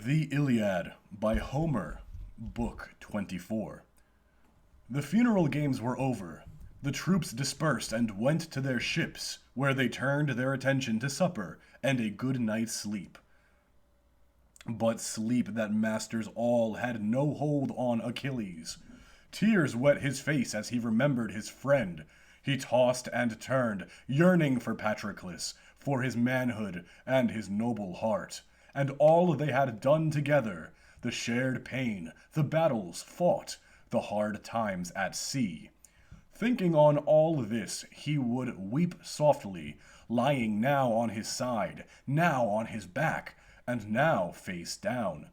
The Iliad by Homer, Book 24. The funeral games were over. The troops dispersed and went to their ships, where they turned their attention to supper and a good night's sleep. But sleep that masters all had no hold on Achilles. Tears wet his face as he remembered his friend. He tossed and turned, yearning for Patroclus, for his manhood and his noble heart, and all they had done together, the shared pain, the battles fought, the hard times at sea. Thinking on all this, he would weep softly, lying now on his side, now on his back, and now face down.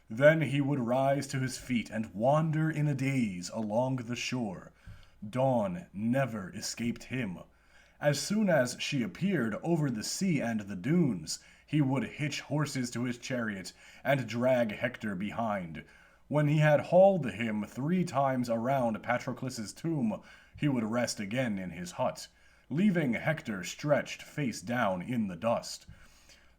Then he would rise to his feet and wander in a daze along the shore. Dawn never escaped him. As soon as she appeared over the sea and the dunes, he would hitch horses to his chariot and drag Hector behind. When he had hauled him 3 times around Patroclus's tomb, he would rest again in his hut, leaving Hector stretched face down in the dust.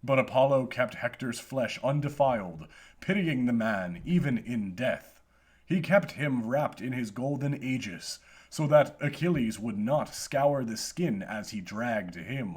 But Apollo kept Hector's flesh undefiled, pitying the man even in death. He kept him wrapped in his golden aegis, so that Achilles would not scour the skin as he dragged him.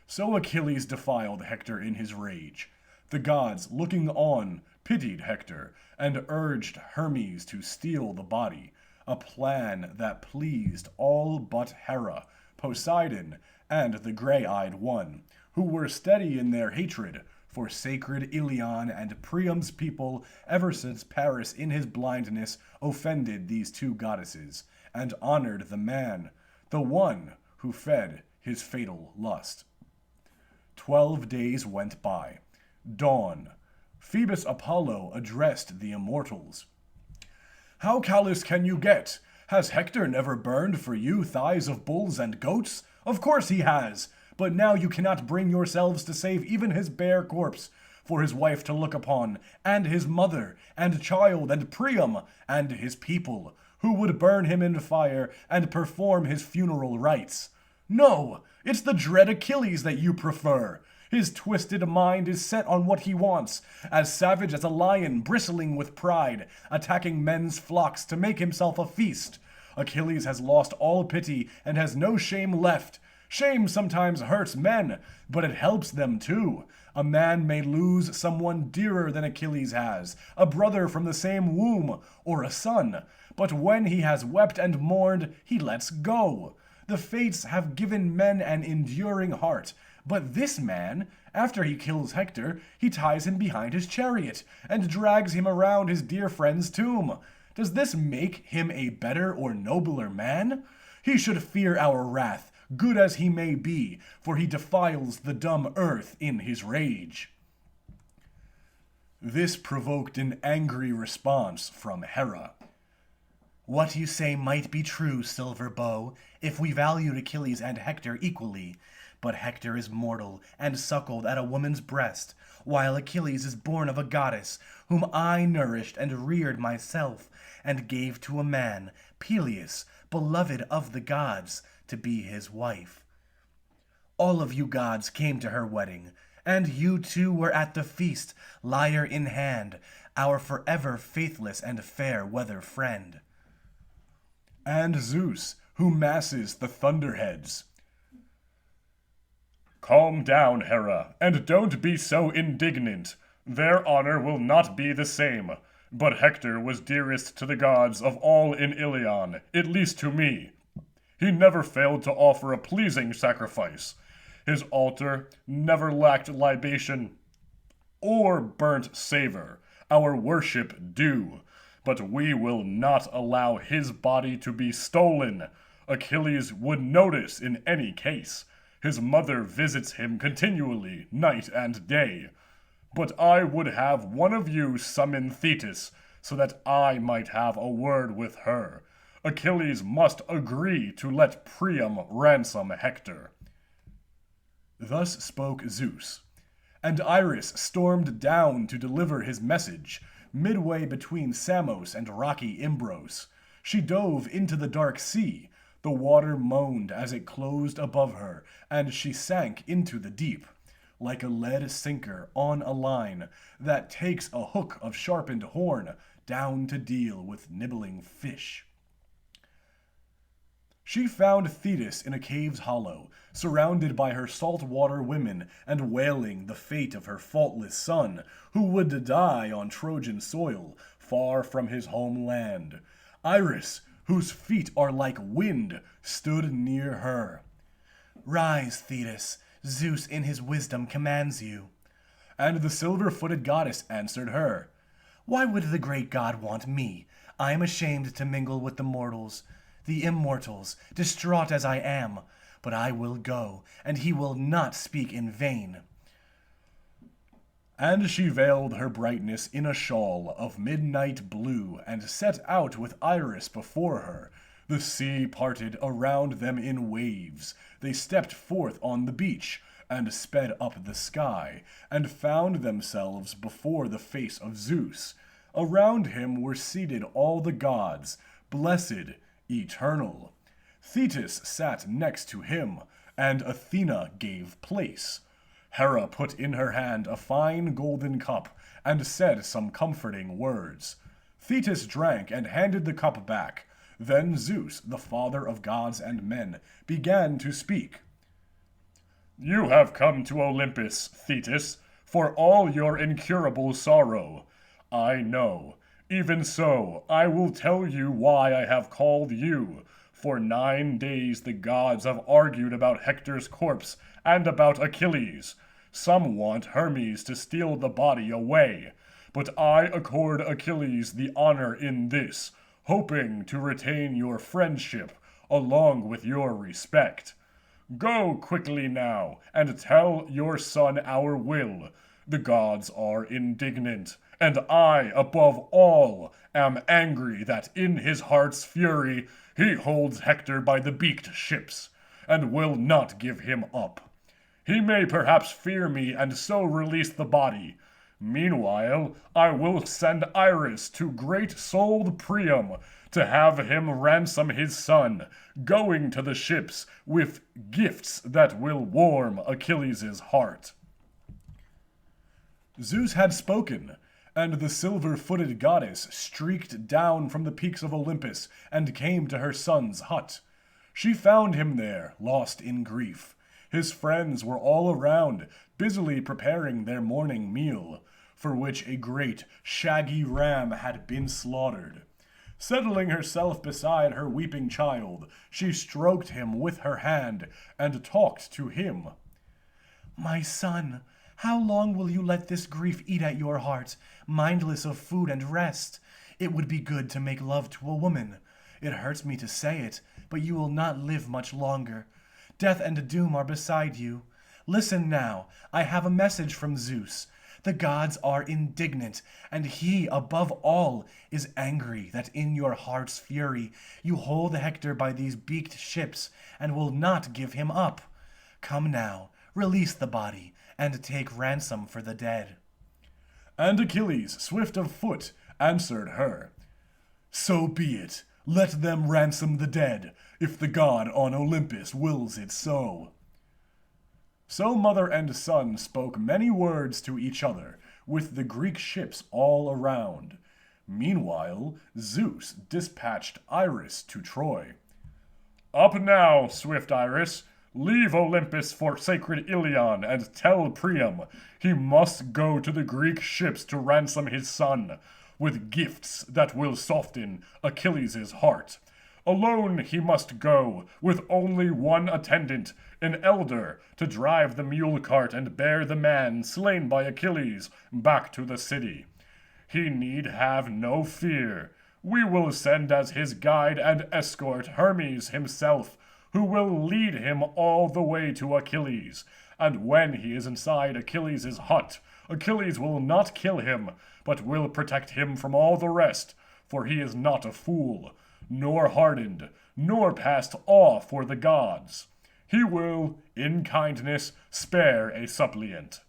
So Achilles defiled Hector in his rage. The gods, looking on, pitied Hector, and urged Hermes to steal the body, a plan that pleased all but Hera, Poseidon, and the gray-eyed one, who were steady in their hatred for sacred Ilion and Priam's people ever since Paris in his blindness offended these 2 goddesses, and honored the man, the one who fed his fatal lust. 12 days went by. Dawn. Phoebus Apollo addressed the immortals. "How callous can you get? Has Hector never burned for you thighs of bulls and goats? Of course he has. But now you cannot bring yourselves to save even his bare corpse, for his wife to look upon, and his mother, and child, and Priam, and his people, who would burn him in fire and perform his funeral rites. No, it's the dread Achilles that you prefer. His twisted mind is set on what he wants, as savage as a lion bristling with pride, attacking men's flocks to make himself a feast. Achilles has lost all pity and has no shame left. Shame sometimes hurts men, but it helps them too. A man may lose someone dearer than Achilles has, a brother from the same womb, or a son. But when he has wept and mourned, he lets go. The fates have given men an enduring heart. But this man, after he kills Hector, he ties him behind his chariot, and drags him around his dear friend's tomb. Does this make him a better or nobler man? He should fear our wrath, good as he may be, for he defiles the dumb earth in his rage." This provoked an angry response from Hera. "What you say might be true, Silver Bow, if we valued Achilles and Hector equally. But Hector is mortal and suckled at a woman's breast, while Achilles is born of a goddess, whom I nourished and reared myself, and gave to a man, Peleus, beloved of the gods, to be his wife. All of you gods came to her wedding, and you too were at the feast, lyre in hand, our forever faithless and fair-weather friend." And Zeus, who masses the thunderheads. "Calm down, Hera, and don't be so indignant. Their honor will not be the same. But Hector was dearest to the gods of all in Ilion, at least to me. He never failed to offer a pleasing sacrifice. His altar never lacked libation or burnt savor, our worship due. But we will not allow his body to be stolen. Achilles would notice in any case. His mother visits him continually, night and day. But I would have one of you summon Thetis, so that I might have a word with her. Achilles must agree to let Priam ransom Hector." Thus spoke Zeus. And Iris stormed down to deliver his message, midway between Samos and rocky Imbros. She dove into the dark sea. The water moaned as it closed above her, and she sank into the deep. like a lead sinker on a line that takes a hook of sharpened horn down to deal with nibbling fish. She found Thetis in a cave's hollow, surrounded by her saltwater women and wailing the fate of her faultless son, who would die on Trojan soil, far from his homeland. Iris, whose feet are like wind, stood near her. "Rise, Thetis, Zeus in his wisdom commands you." And the silver-footed goddess answered her, "Why would the great god want me? I am ashamed to mingle with the mortals, the immortals, distraught as I am. But I will go, and he will not speak in vain." And she veiled her brightness in a shawl of midnight blue, and set out with Iris before her. The sea parted around them in waves. They stepped forth on the beach, and sped up the sky, and found themselves before the face of Zeus. Around him were seated all the gods, blessed, eternal. Thetis sat next to him, and Athena gave place. Hera put in her hand a fine golden cup, and said some comforting words. Thetis drank and handed the cup back. Then Zeus, the father of gods and men, began to speak. "You have come to Olympus, Thetis, for all your incurable sorrow. I know. Even so, I will tell you why I have called you. For 9 days the gods have argued about Hector's corpse and about Achilles. Some want Hermes to steal the body away, but I accord Achilles the honor in this, hoping to retain your friendship along with your respect. Go quickly now, and tell your son our will. The gods are indignant, and I, above all, am angry that in his heart's fury he holds Hector by the beaked ships, and will not give him up. He may perhaps fear me and so release the body. Meanwhile, I will send Iris to great-souled Priam to have him ransom his son, going to the ships with gifts that will warm Achilles' heart." Zeus had spoken, and the silver-footed goddess streaked down from the peaks of Olympus and came to her son's hut. She found him there, lost in grief. His friends were all around, busily preparing their morning meal, for which a great, shaggy ram had been slaughtered. Settling herself beside her weeping child, she stroked him with her hand and talked to him. "My son, how long will you let this grief eat at your heart, mindless of food and rest? It would be good to make love to a woman. It hurts me to say it, but you will not live much longer. Death and doom are beside you. Listen now, I have a message from Zeus. The gods are indignant, and he, above all, is angry that in your heart's fury you hold Hector by these beaked ships and will not give him up. Come now, release the body, and take ransom for the dead." And Achilles, swift of foot, answered her, "So be it. Let them ransom the dead, if the god on Olympus wills it so." So mother and son spoke many words to each other, with the Greek ships all around. Meanwhile, Zeus dispatched Iris to Troy. "Up now, swift Iris, leave Olympus for sacred Ilion, and tell Priam he must go to the Greek ships to ransom his son, with gifts that will soften Achilles' heart. Alone he must go, with only one attendant, an elder, to drive the mule cart and bear the man slain by Achilles back to the city. He need have no fear. We will send as his guide and escort Hermes himself, who will lead him all the way to Achilles. And when he is inside Achilles' hut, Achilles will not kill him, but will protect him from all the rest, for he is not a fool, nor hardened, nor past awe for the gods. He will, in kindness, spare a suppliant."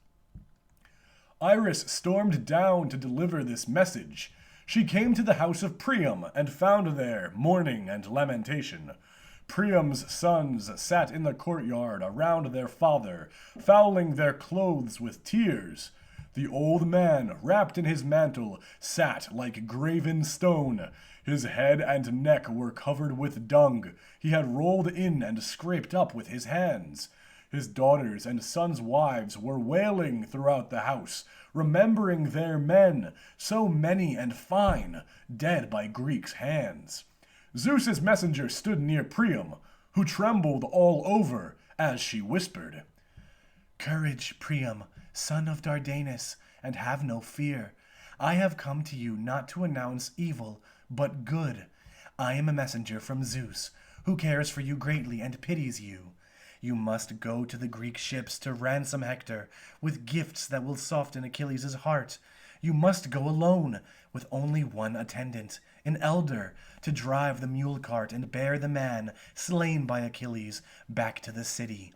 Iris stormed down to deliver this message. She came to the house of Priam and found there mourning and lamentation. Priam's sons sat in the courtyard around their father, fouling their clothes with tears. The old man, wrapped in his mantle, sat like graven stone. His head and neck were covered with dung he had rolled in and scraped up with his hands. His daughters and sons' wives were wailing throughout the house, remembering their men, so many and fine, dead by Greeks' hands. Zeus's messenger stood near Priam, who trembled all over as she whispered, "Courage, Priam, son of Dardanus, and have no fear. I have come to you not to announce evil, but good. I am a messenger from Zeus, who cares for you greatly and pities you. You must go to the Greek ships to ransom Hector with gifts that will soften Achilles' heart. You must go alone, with only one attendant, an elder, to drive the mule cart and bear the man slain by Achilles back to the city.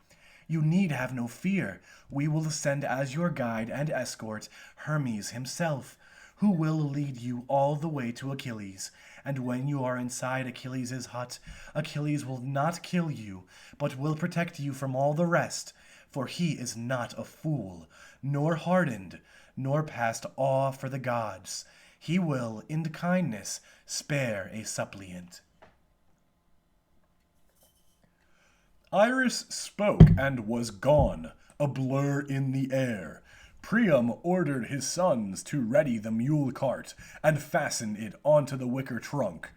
You need have no fear. We will send as your guide and escort Hermes himself, who will lead you all the way to Achilles. And when you are inside Achilles' hut, Achilles will not kill you, but will protect you from all the rest, for he is not a fool, nor hardened, nor past awe for the gods. He will, in kindness, spare a suppliant." Iris spoke and was gone, a blur in the air. Priam ordered his sons to ready the mule cart and fasten it onto the wicker trunk.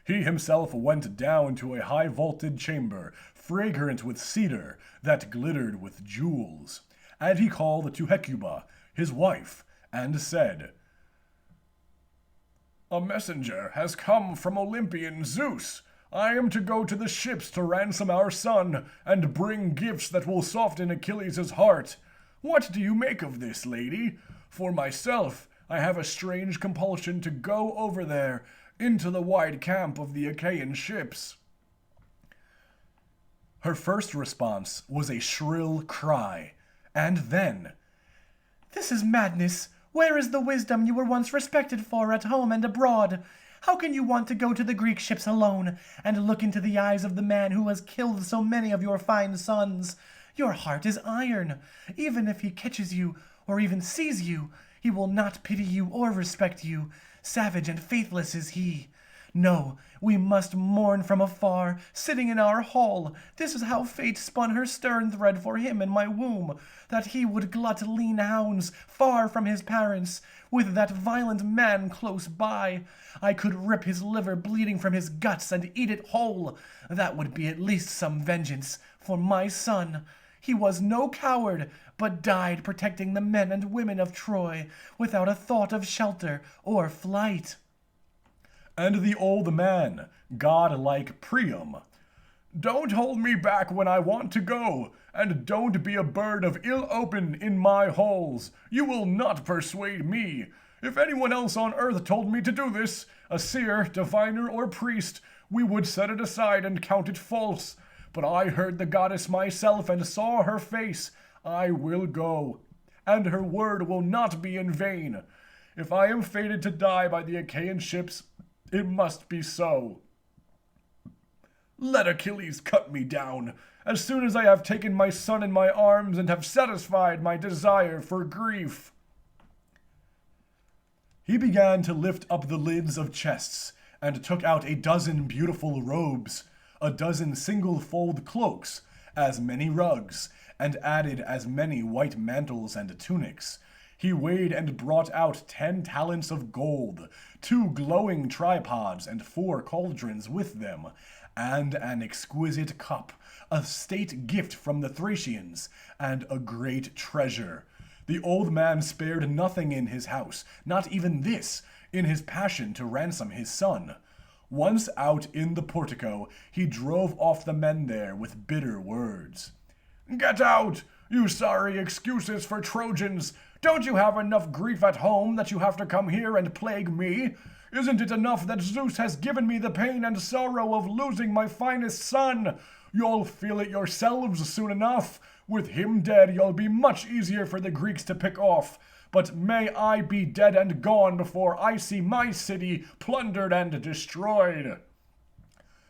He himself went down to a high-vaulted chamber, fragrant with cedar that glittered with jewels. And he called to Hecuba, his wife, and said, "A messenger has come from Olympian Zeus. I am to go to the ships to ransom our son and bring gifts that will soften Achilles' heart. What do you make of this, lady? For myself, I have a strange compulsion to go over there into the wide camp of the Achaean ships." Her first response was a shrill cry, and then, "This is madness. Where is the wisdom you were once respected for at home and abroad? How can you want to go to the Greek ships alone and look into the eyes of the man who has killed so many of your fine sons? Your heart is iron. Even if he catches you or even sees you, he will not pity you or respect you. Savage and faithless is he. No, we must mourn from afar, sitting in our hall. This is how fate spun her stern thread for him in my womb, that he would glut lean hounds far from his parents, with that violent man close by. I could rip his liver bleeding from his guts and eat it whole. That would be at least some vengeance for my son. He was no coward, but died protecting the men and women of Troy, without a thought of shelter or flight." And the old man, godlike Priam, "Don't hold me back when I want to go, and don't be a bird of ill omen in my halls. You will not persuade me. If anyone else on earth told me to do this, a seer, diviner, or priest, we would set it aside and count it false. But I heard the goddess myself and saw her face. I will go, and her word will not be in vain. If I am fated to die by the Achaean ships, it must be so. Let Achilles cut me down, as soon as I have taken my son in my arms and have satisfied my desire for grief." He began to lift up the lids of chests, and took out a dozen beautiful robes, a dozen single-fold cloaks, as many rugs, and added as many white mantles and tunics. He weighed and brought out 10 talents of gold, 2 glowing tripods and 4 cauldrons with them, and an exquisite cup, a state gift from the Thracians, and a great treasure. The old man spared nothing in his house, not even this, in his passion to ransom his son. Once out in the portico, he drove off the men there with bitter words. "Get out, you sorry excuses for Trojans! Don't you have enough grief at home that you have to come here and plague me? Isn't it enough that Zeus has given me the pain and sorrow of losing my finest son? You'll feel it yourselves soon enough. With him dead, you'll be much easier for the Greeks to pick off. But may I be dead and gone before I see my city plundered and destroyed."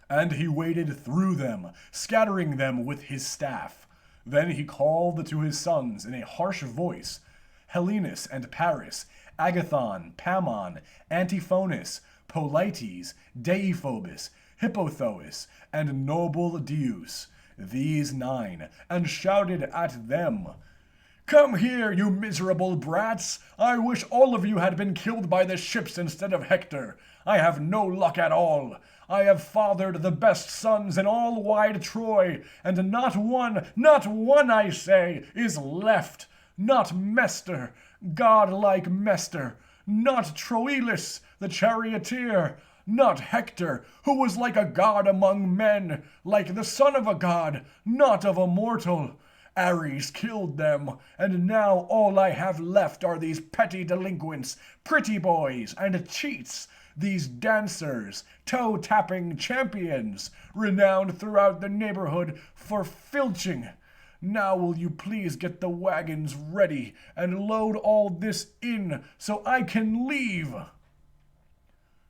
And he waded through them, scattering them with his staff. Then he called to his sons in a harsh voice, Helenus and Paris, Agathon, Pamon, Antiphonus, Polites, Deiphobus, Hippothous, and noble Deus, these 9, and shouted at them, "Come here, you miserable brats! I wish all of you had been killed by the ships instead of Hector. I have no luck at all. I have fathered the best sons in all wide Troy, and not one, I say, is left. Not Mestor, godlike Mestor, not Troilus, the charioteer, not Hector, who was like a god among men, like the son of a god, not of a mortal. Ares killed them, and now all I have left are these petty delinquents, pretty boys, and cheats, these dancers, toe-tapping champions, renowned throughout the neighborhood for filching. Now will you please get the wagons ready and load all this in so I can leave?"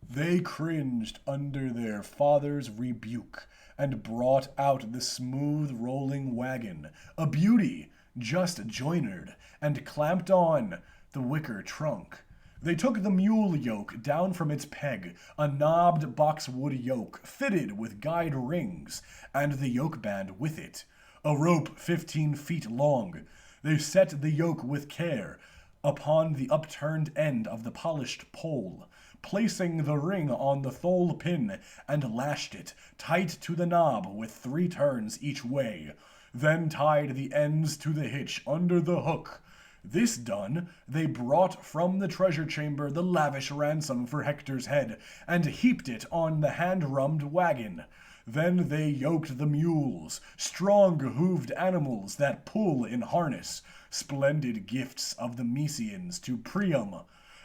They cringed under their father's rebuke and brought out the smooth rolling wagon, a beauty, just joinered, and clamped on the wicker trunk. They took the mule yoke down from its peg, a knobbed boxwood yoke fitted with guide rings, and the yoke band with it, a rope 15 feet long. They set the yoke with care upon the upturned end of the polished pole, placing the ring on the thole pin, and lashed it tight to the knob with 3 turns each way, then tied the ends to the hitch under the hook. This done, they brought from the treasure chamber the lavish ransom for Hector's head, and heaped it on the hand-rummed wagon. Then they yoked the mules, strong-hooved animals that pull in harness, splendid gifts of the Mycenaeans to Priam.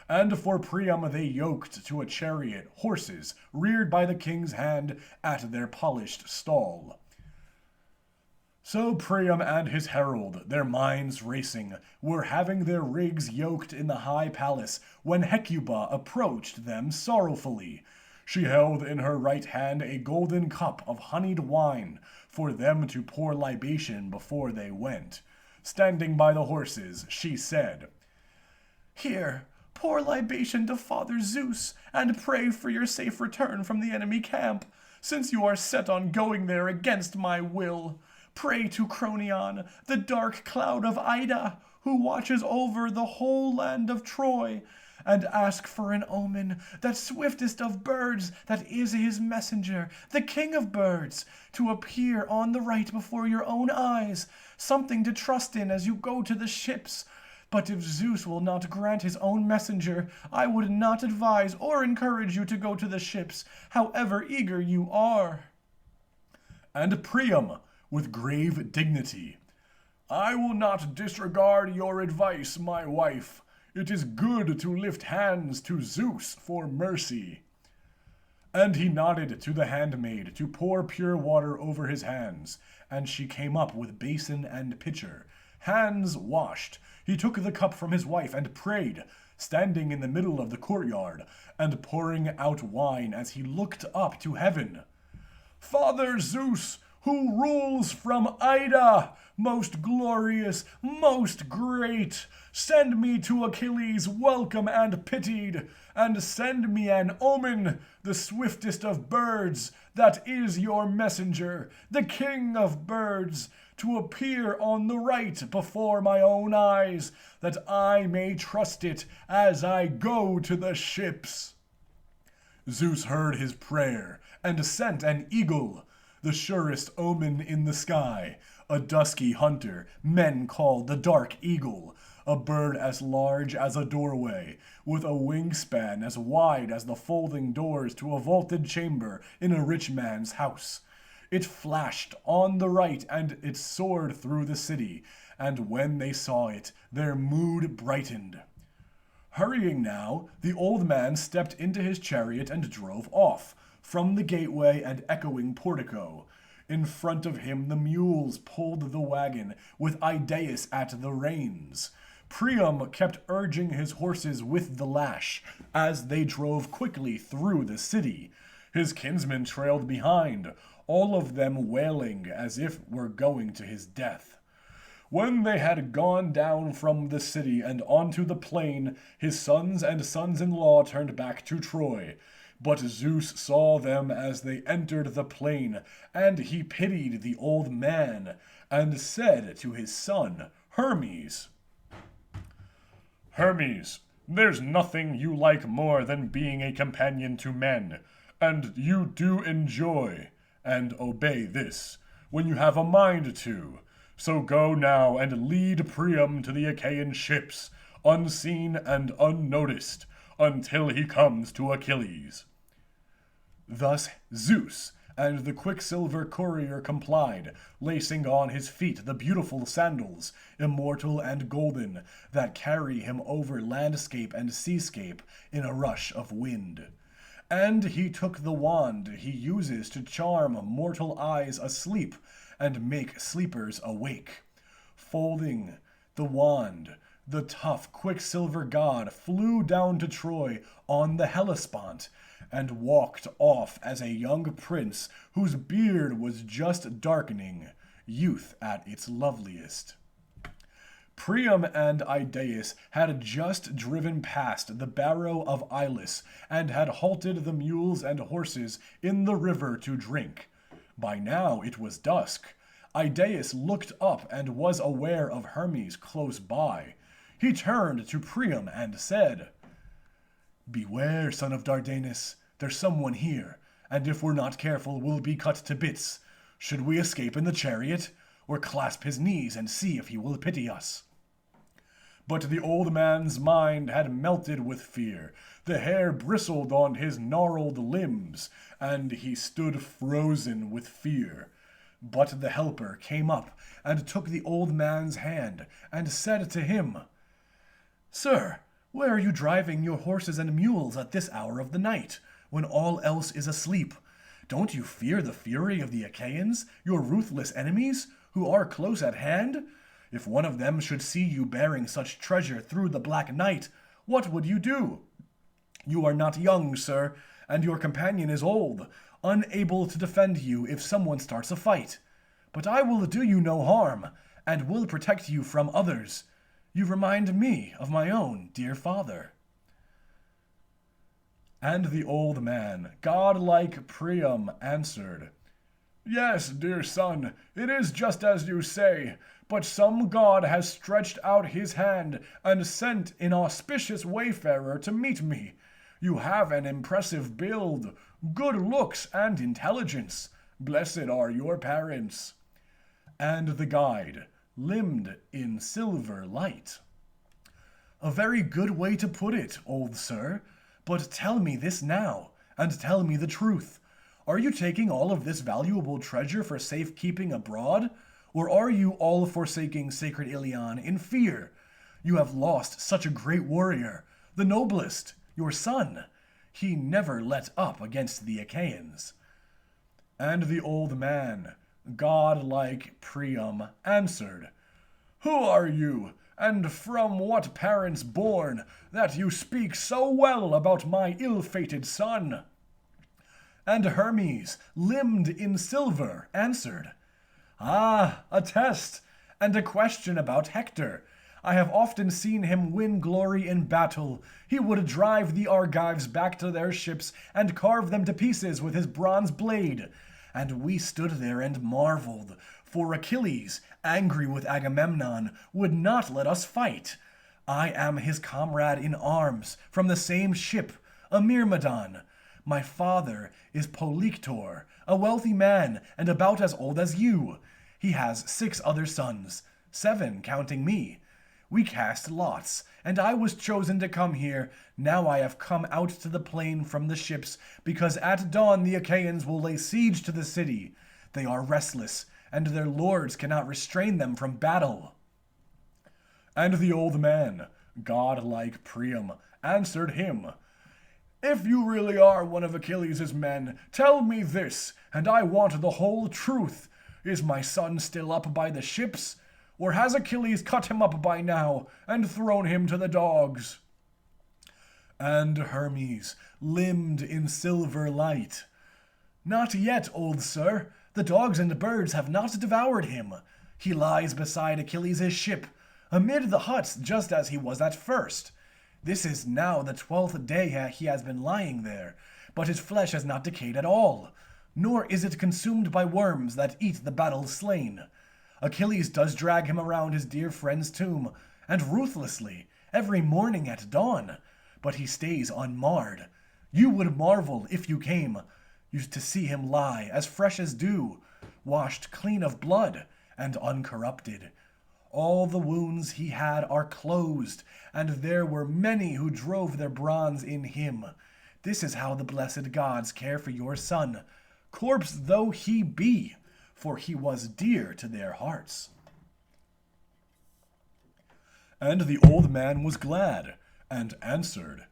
And for Priam they yoked to a chariot horses reared by the king's hand at their polished stall. So Priam and his herald, their minds racing, were having their rigs yoked in the high palace when Hecuba approached them sorrowfully. She held in her right hand a golden cup of honeyed wine for them to pour libation before they went. Standing by the horses, she said, "Here, pour libation to Father Zeus, and pray for your safe return from the enemy camp, since you are set on going there against my will. Pray to Cronion, the dark cloud of Ida, who watches over the whole land of Troy, and ask for an omen, that swiftest of birds that is his messenger, the king of birds, to appear on the right before your own eyes, something to trust in as you go to the ships. But if Zeus will not grant his own messenger, I would not advise or encourage you to go to the ships, however eager you are." And Priam, with grave dignity, "I will not disregard your advice, my wife. It is good to lift hands to Zeus for mercy." And he nodded to the handmaid to pour pure water over his hands, and she came up with basin and pitcher. Hands washed, he took the cup from his wife and prayed, standing in the middle of the courtyard, and pouring out wine as he looked up to heaven. "Father Zeus, who rules from Ida, most glorious, most great, send me to Achilles welcome and pitied, and send me an omen, the swiftest of birds, that is your messenger, the king of birds, to appear on the right before my own eyes, that I may trust it as I go to the ships." Zeus heard his prayer, and sent an eagle, the surest omen in the sky, a dusky hunter men call the dark eagle, a bird as large as a doorway, with a wingspan as wide as the folding doors to a vaulted chamber in a rich man's house. It flashed on the right, and it soared through the city, and when they saw it, their mood brightened. Hurrying now, the old man stepped into his chariot and drove off, from the gateway and echoing portico. In front of him the mules pulled the wagon, with Idaeus at the reins. Priam kept urging his horses with the lash, as they drove quickly through the city. His kinsmen trailed behind, all of them wailing as if were going to his death. When they had gone down from the city and onto the plain, his sons and sons-in-law turned back to Troy. But Zeus saw them as they entered the plain, and he pitied the old man, and said to his son, Hermes, Hermes, there's nothing you like more than being a companion to men, and you do enjoy and obey this, when you have a mind to. So go now and lead Priam to the Achaean ships, unseen and unnoticed, until he comes to Achilles. Thus Zeus and the quicksilver courier complied, lacing on his feet the beautiful sandals, immortal and golden, that carry him over landscape and seascape in a rush of wind. And he took the wand he uses to charm mortal eyes asleep and make sleepers awake. Folding the wand, the tough quicksilver god flew down to Troy on the Hellespont, and walked off as a young prince whose beard was just darkening, youth at its loveliest. Priam and Idaeus had just driven past the barrow of Ilus, and had halted the mules and horses in the river to drink. By now it was dusk. Idaeus looked up and was aware of Hermes close by. He turned to Priam and said, Beware, son of Dardanus, there's someone here, and if we're not careful, we'll be cut to bits. Should we escape in the chariot, or clasp his knees and see if he will pity us? But the old man's mind had melted with fear. The hair bristled on his gnarled limbs, and he stood frozen with fear. But the helper came up and took the old man's hand, and said to him, Sir, where are you driving your horses and mules at this hour of the night, when all else is asleep? Don't you fear the fury of the Achaeans, your ruthless enemies, who are close at hand? If one of them should see you bearing such treasure through the black night, what would you do? You are not young, sir, and your companion is old, unable to defend you if someone starts a fight. But I will do you no harm, and will protect you from others. You remind me of my own dear father. And the old man, godlike Priam, answered, Yes, dear son, it is just as you say, but some god has stretched out his hand and sent an auspicious wayfarer to meet me. You have an impressive build, good looks, and intelligence. Blessed are your parents. And the guide, limbed in silver light. A very good way to put it, old sir. But tell me this now, and tell me the truth. Are you taking all of this valuable treasure for safekeeping abroad? Or are you all forsaking sacred Ilion in fear? You have lost such a great warrior, the noblest, your son. He never let up against the Achaeans. And the old man, godlike Priam, answered, Who are you, and from what parents born, that you speak so well about my ill-fated son? And Hermes, limbed in silver, answered, a test, and a question about Hector. I have often seen him win glory in battle. He would drive the Argives back to their ships and carve them to pieces with his bronze blade. And we stood there and marveled, for Achilles, angry with Agamemnon, would not let us fight. I am his comrade in arms, from the same ship, a Myrmidon. My father is Polyctor, a wealthy man, and about as old as you. He has 6 other sons, 7 counting me. We cast lots, and I was chosen to come here. Now I have come out to the plain from the ships, because at dawn the Achaeans will lay siege to the city. They are restless, and their lords cannot restrain them from battle. And the old man, godlike Priam, answered him, If you really are one of Achilles' men, tell me this, and I want the whole truth. Is my son still up by the ships? Or has Achilles cut him up by now, and thrown him to the dogs? And Hermes, limbed in silver light, Not yet, old sir. The dogs and birds have not devoured him. He lies beside Achilles' ship, amid the huts just as he was at first. This is now the 12th day he has been lying there, but his flesh has not decayed at all, nor is it consumed by worms that eat the battle slain. Achilles does drag him around his dear friend's tomb, and ruthlessly, every morning at dawn, but he stays unmarred. You would marvel, if you came, used to see him lie as fresh as dew, washed clean of blood, and uncorrupted. All the wounds he had are closed, and there were many who drove their bronze in him. This is how the blessed gods care for your son, corpse though he be, for he was dear to their hearts. And the old man was glad, and answered,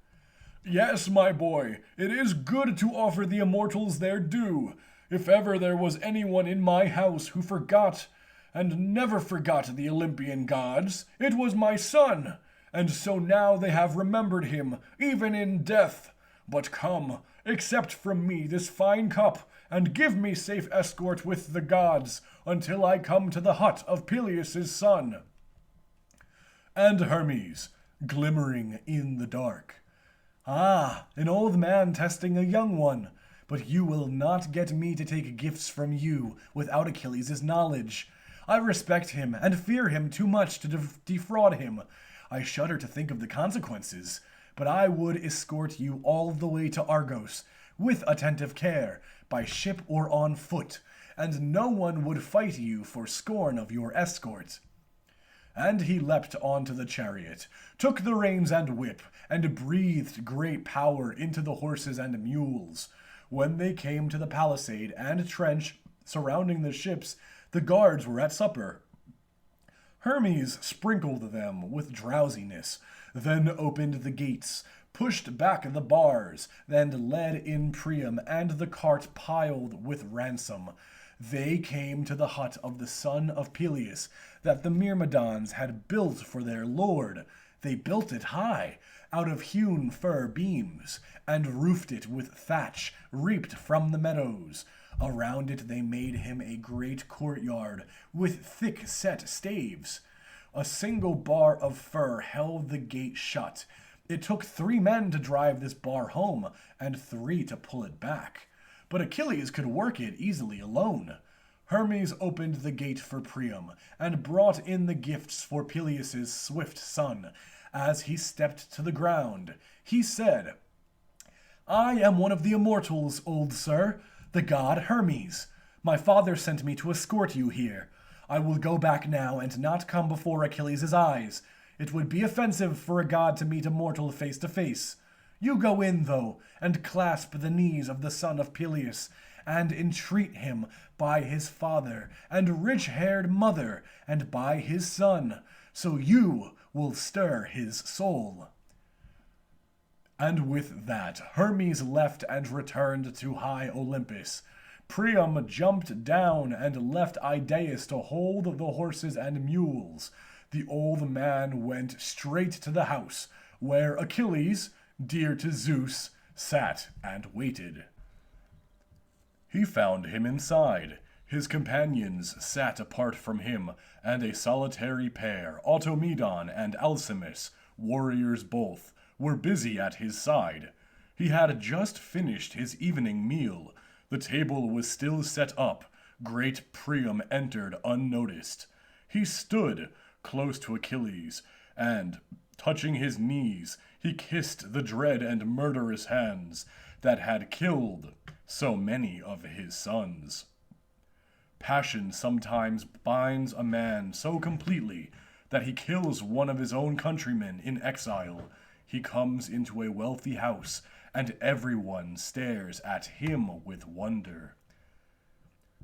Yes, my boy, it is good to offer the immortals their due. If ever there was anyone in my house who forgot, and never forgot the Olympian gods, it was my son, and so now they have remembered him, even in death. But come, accept from me this fine cup, and give me safe escort with the gods, until I come to the hut of Peleus' son. And Hermes, glimmering in the dark. Ah, an old man testing a young one, but you will not get me to take gifts from you without Achilles' knowledge. I respect him and fear him too much to defraud him. I shudder to think of the consequences, but I would escort you all the way to Argos, with attentive care, by ship or on foot, and no one would fight you for scorn of your escort. And he leapt onto the chariot, took the reins and whip, and breathed great power into the horses and mules. When they came to the palisade and trench surrounding the ships, the guards were at supper. Hermes sprinkled them with drowsiness, then opened the gates, pushed back the bars, then led in Priam and the cart piled with ransom. They came to the hut of the son of Peleus that the Myrmidons had built for their lord. They built it high, out of hewn fir beams, and roofed it with thatch reaped from the meadows. Around it they made him a great courtyard with thick-set staves. A single bar of fir held the gate shut. It took 3 men to drive this bar home, and 3 to pull it back. But Achilles could work it easily alone. Hermes opened the gate for Priam, and brought in the gifts for Peleus' swift son. As he stepped to the ground, he said, I am one of the immortals, old sir, the god Hermes. My father sent me to escort you here. I will go back now and not come before Achilles' eyes. It would be offensive for a god to meet a mortal face to face. You go in, though, and clasp the knees of the son of Peleus, and entreat him by his father and rich-haired mother, and by his son, so you will stir his soul. And with that, Hermes left and returned to high Olympus. Priam jumped down and left Idaeus to hold the horses and mules. The old man went straight to the house, where Achilles, dear to Zeus, sat and waited. He found him inside. His companions sat apart from him, and a solitary pair, Automedon and Alcimus, warriors both, were busy at his side. He had just finished his evening meal. The table was still set up. Great Priam entered unnoticed. He stood close to Achilles, and, touching his knees, he kissed the dread and murderous hands that had killed so many of his sons. Passion sometimes binds a man so completely that he kills one of his own countrymen in exile. He comes into a wealthy house, and everyone stares at him with wonder.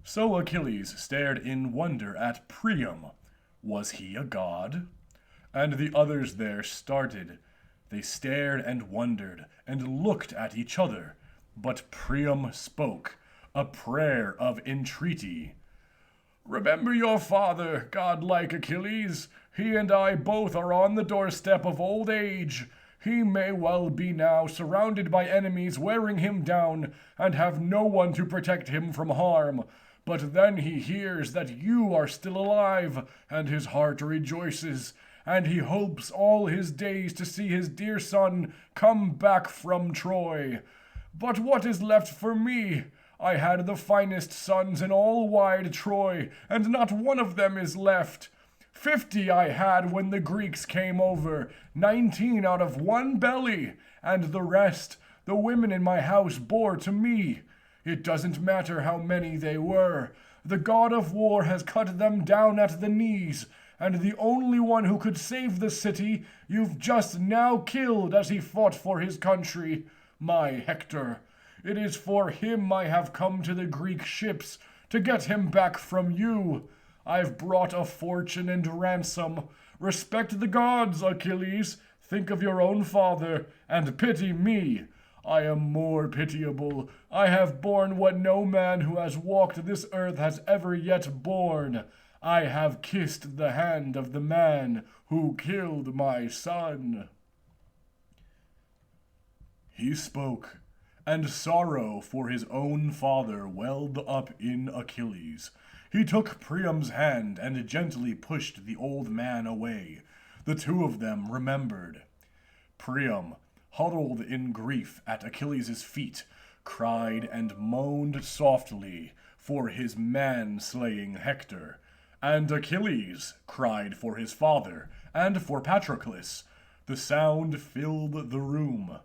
So Achilles stared in wonder at Priam. Was he a god? And the others there started. They stared and wondered, and looked at each other. But Priam spoke, a prayer of entreaty. Remember your father, godlike Achilles. He and I both are on the doorstep of old age. He may well be now surrounded by enemies wearing him down, and have no one to protect him from harm. But then he hears that you are still alive, and his heart rejoices, and he hopes all his days to see his dear son come back from Troy. But what is left for me? I had the finest sons in all wide Troy, and not one of them is left. 50 I had when the Greeks came over, 19 out of one belly, and the rest the women in my house bore to me. It doesn't matter how many they were. The god of war has cut them down at the knees, and the only one who could save the city you've just now killed as he fought for his country, my Hector. It is for him I have come to the Greek ships, to get him back from you. I've brought a fortune and ransom. Respect the gods, Achilles. Think of your own father, and pity me. I am more pitiable. I have borne what no man who has walked this earth has ever yet borne. I have kissed the hand of the man who killed my son. He spoke, and sorrow for his own father welled up in Achilles. He took Priam's hand and gently pushed the old man away. The two of them remembered. Priam, huddled in grief at Achilles' feet, cried and moaned softly for his man-slaying Hector, and Achilles cried for his father and for Patroclus. The sound filled the room.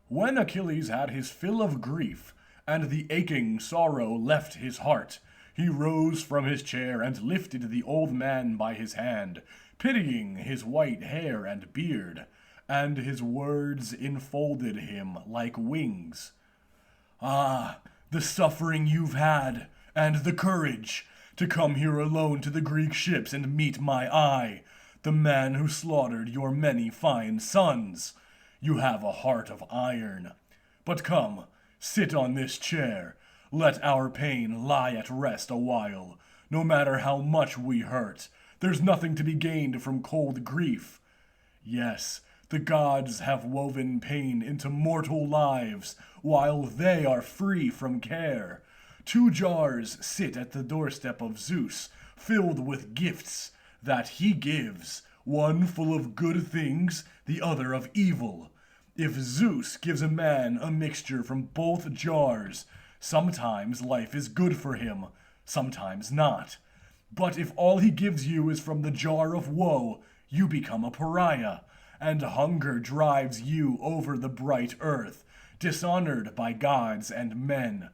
When Achilles had his fill of grief, and the aching sorrow left his heart, he rose from his chair and lifted the old man by his hand, pitying his white hair and beard, and his words enfolded him like wings. Ah, the suffering you've had, and the courage to come here alone to the Greek ships and meet my eye, the man who slaughtered your many fine sons. You have a heart of iron. But come, sit on this chair. Let our pain lie at rest a while. No matter how much we hurt, there's nothing to be gained from cold grief. Yes, the gods have woven pain into mortal lives, while they are free from care. 2 jars sit at the doorstep of Zeus, filled with gifts that he gives, one full of good things, the other of evil. If Zeus gives a man a mixture from both jars, sometimes life is good for him, sometimes not. But if all he gives you is from the jar of woe, you become a pariah, and hunger drives you over the bright earth, dishonored by gods and men.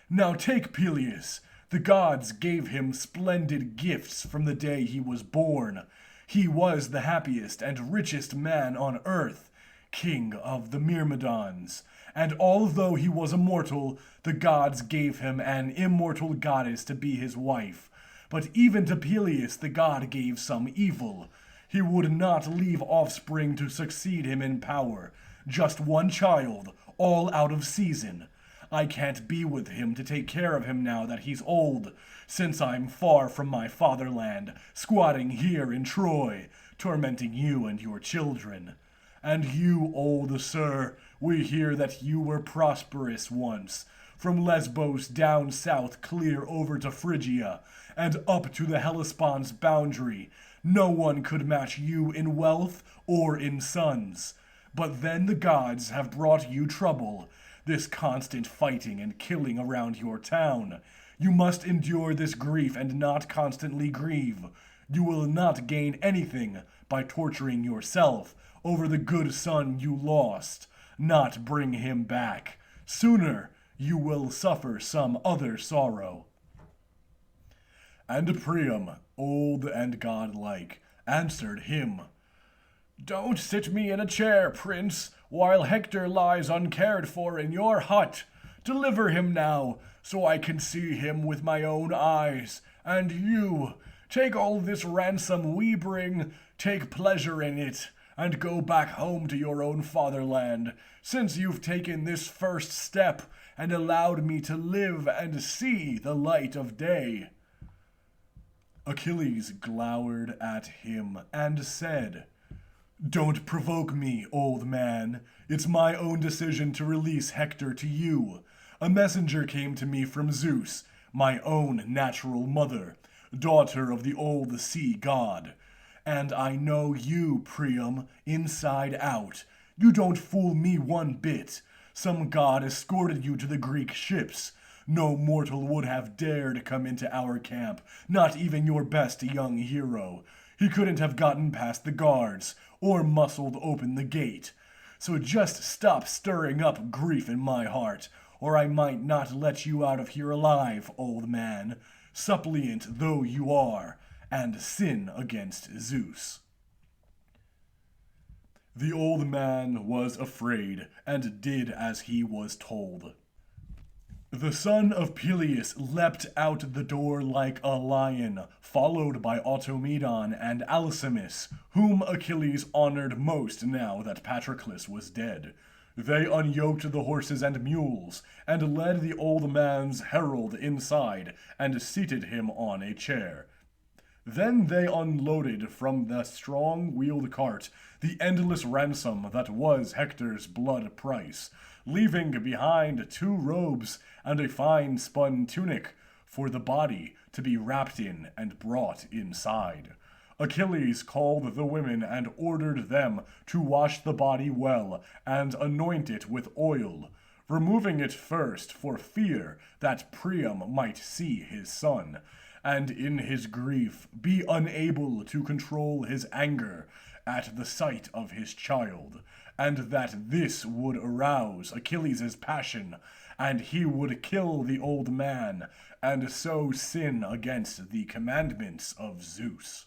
Now take Peleus. The gods gave him splendid gifts from the day he was born. He was the happiest and richest man on earth, king of the Myrmidons. And although he was a mortal, the gods gave him an immortal goddess to be his wife. But even to Peleus the god gave some evil. He would not leave offspring to succeed him in power. Just one child, all out of season. I can't be with him to take care of him now that he's old, since I'm far from my fatherland, squatting here in Troy, tormenting you and your children. And you, old sir, we hear that you were prosperous once, from Lesbos down south clear over to Phrygia, and up to the Hellespont's boundary. No one could match you in wealth or in sons. But then the gods have brought you trouble, this constant fighting and killing around your town. You must endure this grief and not constantly grieve. You will not gain anything by torturing yourself over the good son you lost, not bring him back. Sooner you will suffer some other sorrow. And Priam, old and godlike, answered him, Don't sit me in a chair, prince, while Hector lies uncared for in your hut. Deliver him now, so I can see him with my own eyes. And you, take all this ransom we bring, take pleasure in it, and go back home to your own fatherland, since you've taken this first step and allowed me to live and see the light of day. Achilles glowered at him and said, Don't provoke me, old man. It's my own decision to release Hector to you. A messenger came to me from Zeus, my own natural mother, daughter of the old sea god. And I know you, Priam, inside out. You don't fool me one bit. Some god escorted you to the Greek ships. No mortal would have dared come into our camp, not even your best young hero. He couldn't have gotten past the guards, or muscled open the gate. So just stop stirring up grief in my heart, or I might not let you out of here alive, old man, suppliant though you are, and sin against Zeus. The old man was afraid, and did as he was told. The son of Peleus leapt out the door like a lion, followed by Automedon and Alcimus, whom Achilles honored most now that Patroclus was dead. They unyoked the horses and mules, and led the old man's herald inside, and seated him on a chair. Then they unloaded from the strong-wheeled cart the endless ransom that was Hector's blood price, leaving behind 2 robes and a fine spun tunic for the body to be wrapped in and brought inside. Achilles called the women and ordered them to wash the body well and anoint it with oil, removing it first for fear that Priam might see his son, and in his grief be unable to control his anger at the sight of his child, and that this would arouse Achilles' passion, and he would kill the old man, and so sin against the commandments of Zeus.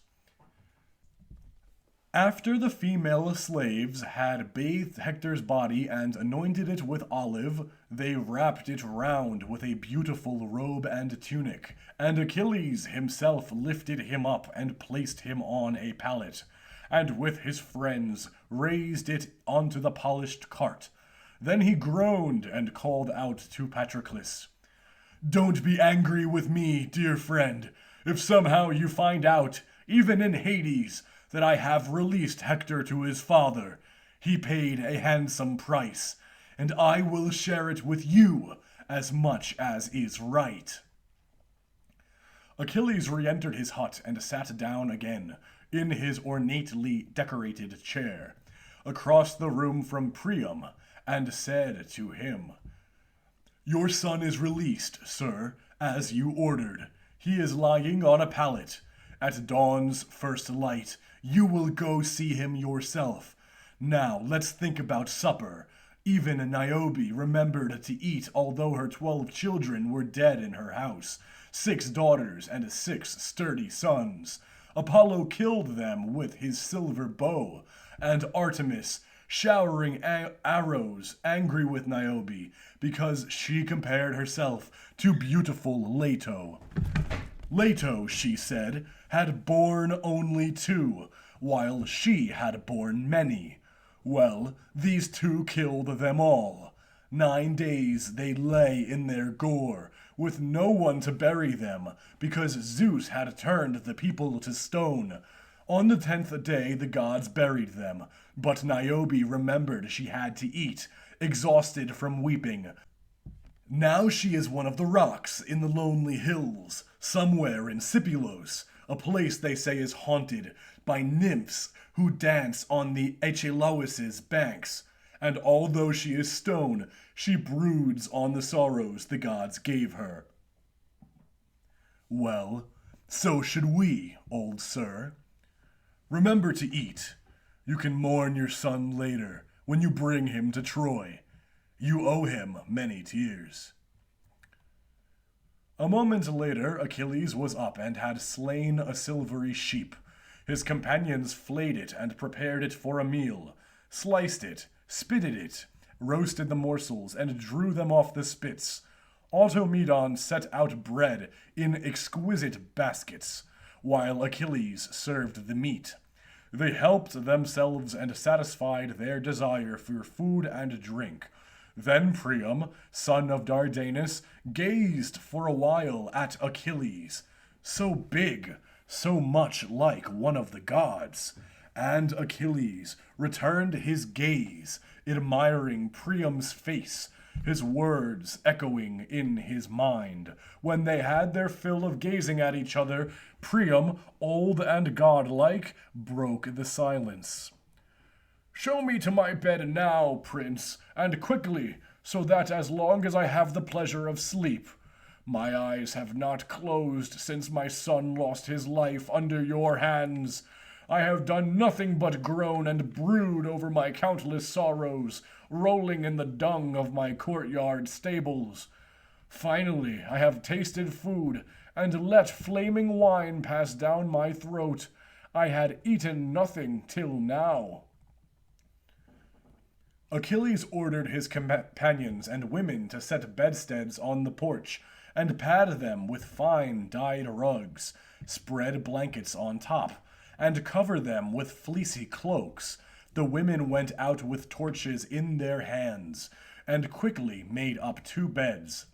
After the female slaves had bathed Hector's body and anointed it with olive, they wrapped it round with a beautiful robe and tunic, and Achilles himself lifted him up and placed him on a pallet, and with his friends raised it onto the polished cart. Then he groaned and called out to Patroclus, "Don't be angry with me, dear friend, if somehow you find out, even in Hades, that I have released Hector to his father. He paid a handsome price, and I will share it with you as much as is right." Achilles re-entered his hut and sat down again in his ornately decorated chair, across the room from Priam, and said to him, "Your son is released, sir, as you ordered. He is lying on a pallet. At dawn's first light, you will go see him yourself. Now, let's think about supper. Even Niobe remembered to eat, although her 12 children were dead in her house, 6 daughters and 6 sturdy sons. Apollo killed them with his silver bow, and Artemis, showering arrows, angry with Niobe, because she compared herself to beautiful Leto. Leto, she said, had borne only 2, while she had borne many. Well, these 2 killed them all. 9 days they lay in their gore, with no one to bury them, because Zeus had turned the people to stone. On the 10th day the gods buried them, but Niobe remembered she had to eat, exhausted from weeping. Now she is one of the rocks in the lonely hills, somewhere in Sipylos, a place they say is haunted by nymphs who dance on the Achelois' banks, and although she is stone, she broods on the sorrows the gods gave her. Well, so should we, old sir. Remember to eat. You can mourn your son later, when you bring him to Troy. You owe him many tears." A moment later, Achilles was up and had slain a silvery sheep. His companions flayed it and prepared it for a meal, sliced it, spitted it, roasted the morsels, and drew them off the spits. Automedon set out bread in exquisite baskets, while Achilles served the meat. They helped themselves and satisfied their desire for food and drink. Then Priam, son of Dardanus, gazed for a while at Achilles, so big, so much like one of the gods, And Achilles returned his gaze, admiring Priam's face, his words echoing in his mind. When they had their fill of gazing at each other, Priam, old and godlike, broke the silence. "Show me to my bed now, prince, and quickly, so that as long as I have the pleasure of sleep. My eyes have not closed since my son lost his life under your hands. I have done nothing but groan and brood over my countless sorrows, rolling in the dung of my courtyard stables. Finally, I have tasted food, and let flaming wine pass down my throat. I had eaten nothing till now." Achilles ordered his companions and women to set bedsteads on the porch, and pad them with fine dyed rugs, spread blankets on top, and cover them with fleecy cloaks. The women went out with torches in their hands, and quickly made up 2 beds.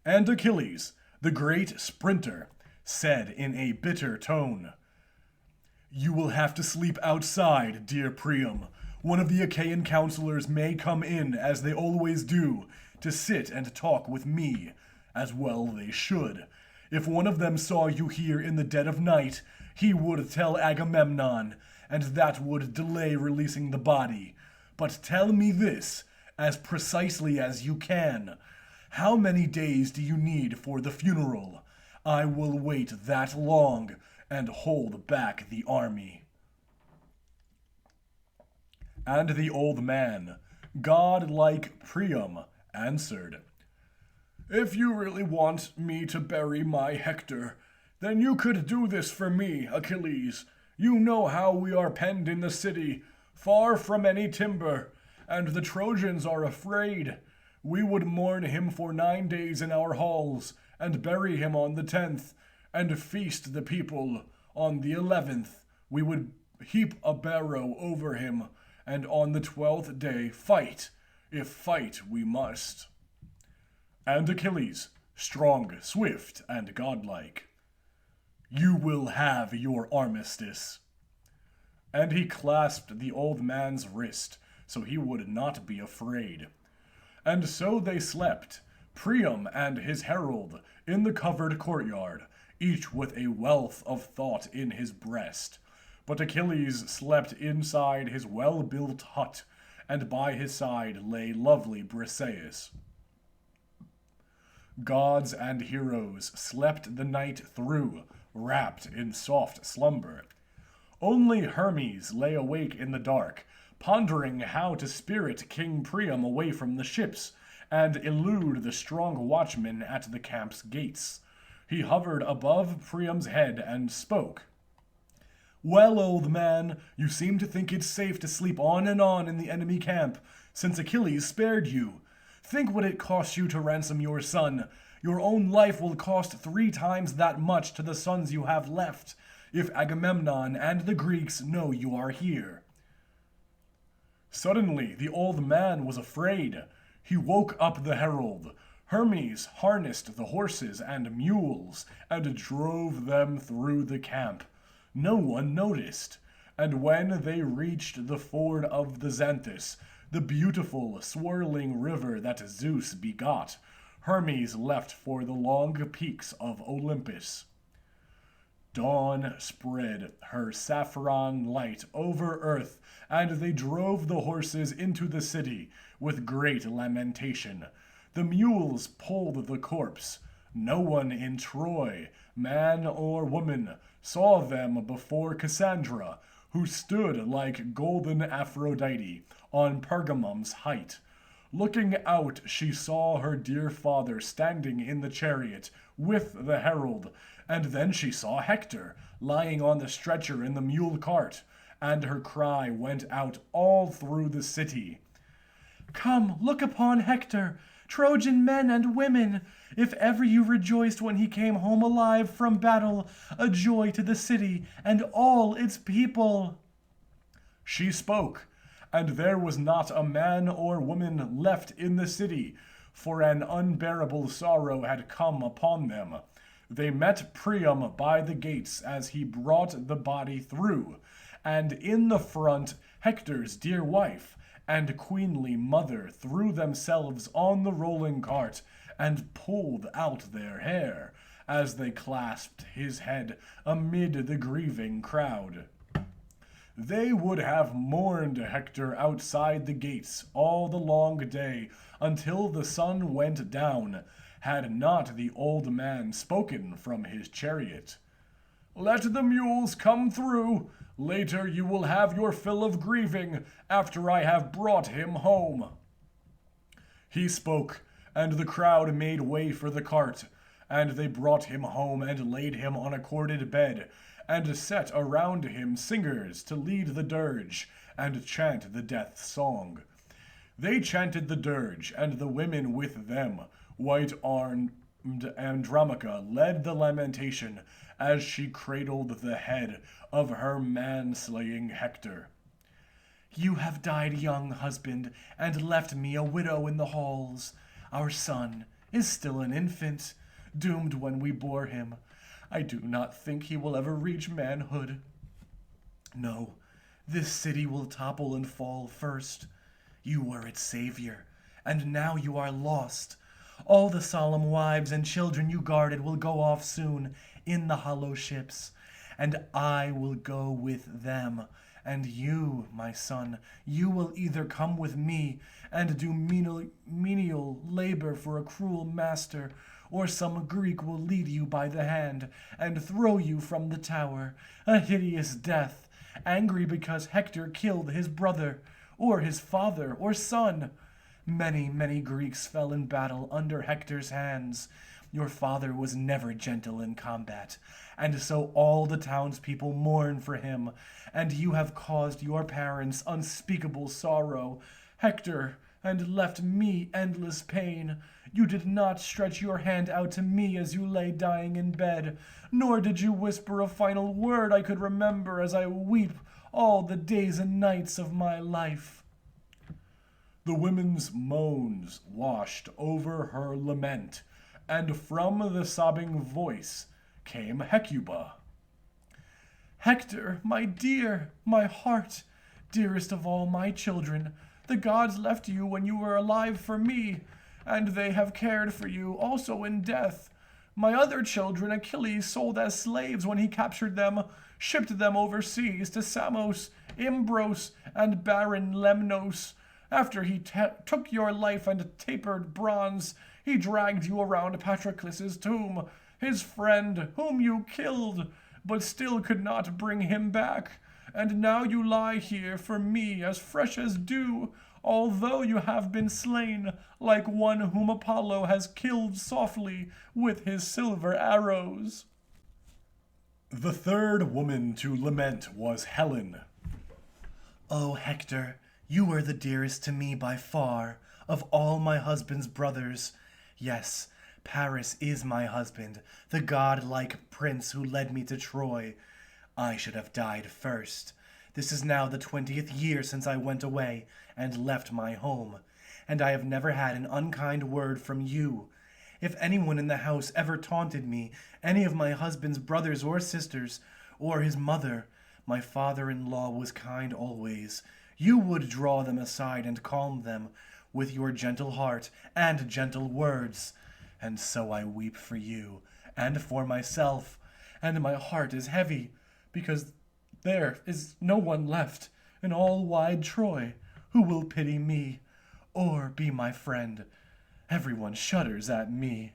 And Achilles, the great sprinter, said in a bitter tone, "You will have to sleep outside, dear Priam. One of the Achaean counselors may come in, as they always do, to sit and talk with me, as well they should. If one of them saw you here in the dead of night, he would tell Agamemnon, and that would delay releasing the body. But tell me this, as precisely as you can. How many days do you need for the funeral? I will wait that long and hold back the army." And the old man, god-like Priam, answered, "If you really want me to bury my Hector, then you could do this for me, Achilles. You know how we are penned in the city, far from any timber, and the Trojans are afraid. We would mourn him for 9 days in our halls, and bury him on the 10th, and feast the people on the 11th. We would heap a barrow over him, and on the 12th day fight, if fight we must." And Achilles, strong, swift, and godlike, "You will have your armistice." And he clasped the old man's wrist, so he would not be afraid. And so they slept, Priam and his herald, in the covered courtyard, each with a wealth of thought in his breast. But Achilles slept inside his well-built hut, and by his side lay lovely Briseis. Gods and heroes slept the night through, wrapped in soft slumber. Only Hermes lay awake in the dark, pondering how to spirit King Priam away from the ships, and elude the strong watchmen at the camp's gates. He hovered above Priam's head and spoke. "Well, old man, you seem to think it's safe to sleep on in the enemy camp, since Achilles spared you. Think what it costs you to ransom your son. Your own life will cost 3 times that much to the sons you have left, if Agamemnon and the Greeks know you are here." Suddenly the old man was afraid. He woke up the herald. Hermes harnessed the horses and mules, and drove them through the camp. No one noticed, and when they reached the ford of the Xanthus, the beautiful swirling river that Zeus begot, Hermes left for the long peaks of Olympus. Dawn spread her saffron light over earth, and they drove the horses into the city with great lamentation. The mules pulled the corpse. No one in Troy, man or woman, saw them before Cassandra, who stood like golden Aphrodite on Pergamum's height. Looking out, she saw her dear father standing in the chariot with the herald, and then she saw Hector lying on the stretcher in the mule cart, and her cry went out all through the city. "Come, look upon Hector, Trojan men and women! If ever you rejoiced when he came home alive from battle, a joy to the city and all its people!" She spoke, and there was not a man or woman left in the city, for an unbearable sorrow had come upon them. They met Priam by the gates as he brought the body through, and in the front Hector's dear wife and queenly mother threw themselves on the rolling cart and pulled out their hair as they clasped his head amid the grieving crowd. They would have mourned Hector outside the gates all the long day until the sun went down, had not the old man spoken from his chariot. "Let the mules come through. Later you will have your fill of grieving after I have brought him home." He spoke, and the crowd made way for the cart, and they brought him home and laid him on a corded bed, and set around him singers to lead the dirge and chant the death song. They chanted the dirge, and the women with them, white-armed Andromache, led the lamentation as she cradled the head of her man-slaying Hector. "You have died young, husband, and left me a widow in the halls. Our son is still an infant, doomed when we bore him. I do not think he will ever reach manhood. No, this city will topple and fall first. You were its savior, and now you are lost. All the solemn wives and children you guarded will go off soon in the hollow ships, and I will go with them. And you, my son, you will either come with me and do menial labor for a cruel master, or some Greek will lead you by the hand and throw you from the tower, a hideous death, angry because Hector killed his brother, or his father, or son. Many, many Greeks fell in battle under Hector's hands. Your father was never gentle in combat, and so all the townspeople mourn for him, and you have caused your parents unspeakable sorrow, Hector, and left me endless pain. You did not stretch your hand out to me as you lay dying in bed, nor did you whisper a final word I could remember as I weep all the days and nights of my life." The women's moans washed over her lament, and from the sobbing voice came Hecuba. "Hector, my dear, my heart, dearest of all my children, the gods left you when you were alive for me, and they have cared for you also in death. My other children Achilles sold as slaves when he captured them, shipped them overseas to Samos, Imbros, and barren Lemnos. After he took your life and tapered bronze, he dragged you around Patroclus's tomb, his friend, whom you killed, but still could not bring him back. And now you lie here for me as fresh as dew, although you have been slain like one whom Apollo has killed softly with his silver arrows." The third woman to lament was Helen. "O Hector, you were the dearest to me by far of all my husband's brothers. Yes, Paris is my husband, the godlike prince who led me to Troy. I should have died first. This is now the 20th year since I went away and left my home, and I have never had an unkind word from you. If anyone in the house ever taunted me, any of my husband's brothers or sisters, or his mother, my father-in-law was kind always. You would draw them aside and calm them with your gentle heart and gentle words. And so I weep for you and for myself, and my heart is heavy, because there is no one left in all wide Troy who will pity me or be my friend. Everyone shudders at me."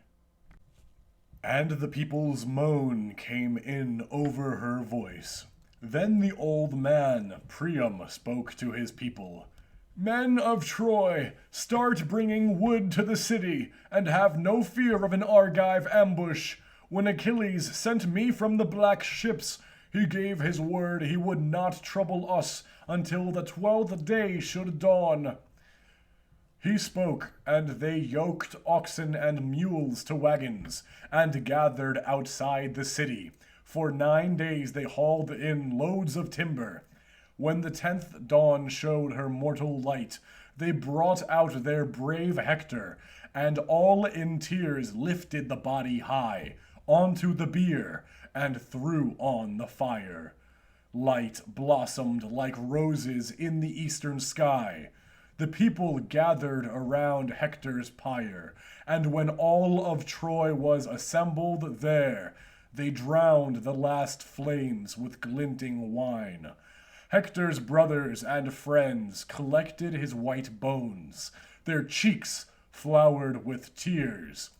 And the people's moan came in over her voice. Then the old man, Priam, spoke to his people. "Men of Troy, start bringing wood to the city, and have no fear of an Argive ambush. When Achilles sent me from the black ships, he gave his word he would not trouble us until the 12th day should dawn." He spoke, and they yoked oxen and mules to wagons, and gathered outside the city. For 9 days they hauled in loads of timber. When the 10th dawn showed her mortal light, they brought out their brave Hector, and all in tears lifted the body high, onto the bier, and threw on the fire. Light blossomed like roses in the eastern sky. The people gathered around Hector's pyre, and when all of Troy was assembled there, they drowned the last flames with glinting wine. Hector's brothers and friends collected his white bones, their cheeks flowered with tears.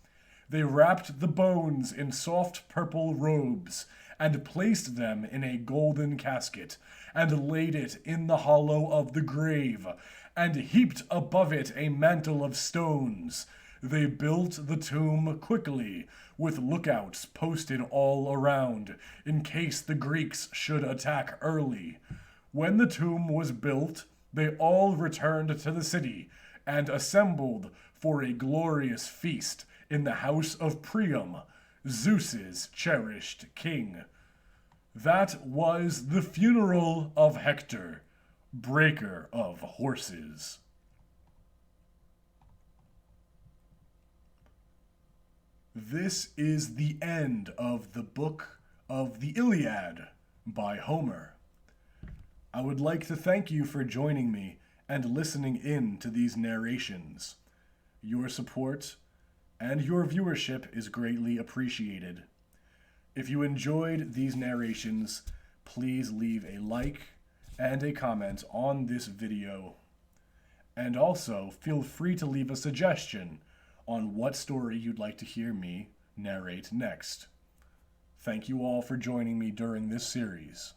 They wrapped the bones in soft purple robes and placed them in a golden casket, and laid it in the hollow of the grave, and heaped above it a mantle of stones. They built the tomb quickly, with lookouts posted all around, in case the Greeks should attack early. When the tomb was built, they all returned to the city, and assembled for a glorious feast in the house of Priam, Zeus's cherished king. That was the funeral of Hector, breaker of horses. This is the end of the book of the Iliad by Homer. I would like to thank you for joining me and listening in to these narrations. Your support and your viewership is greatly appreciated. If you enjoyed these narrations, please leave a like and a comment on this video. And also, feel free to leave a suggestion on what story you'd like to hear me narrate next. Thank you all for joining me during this series.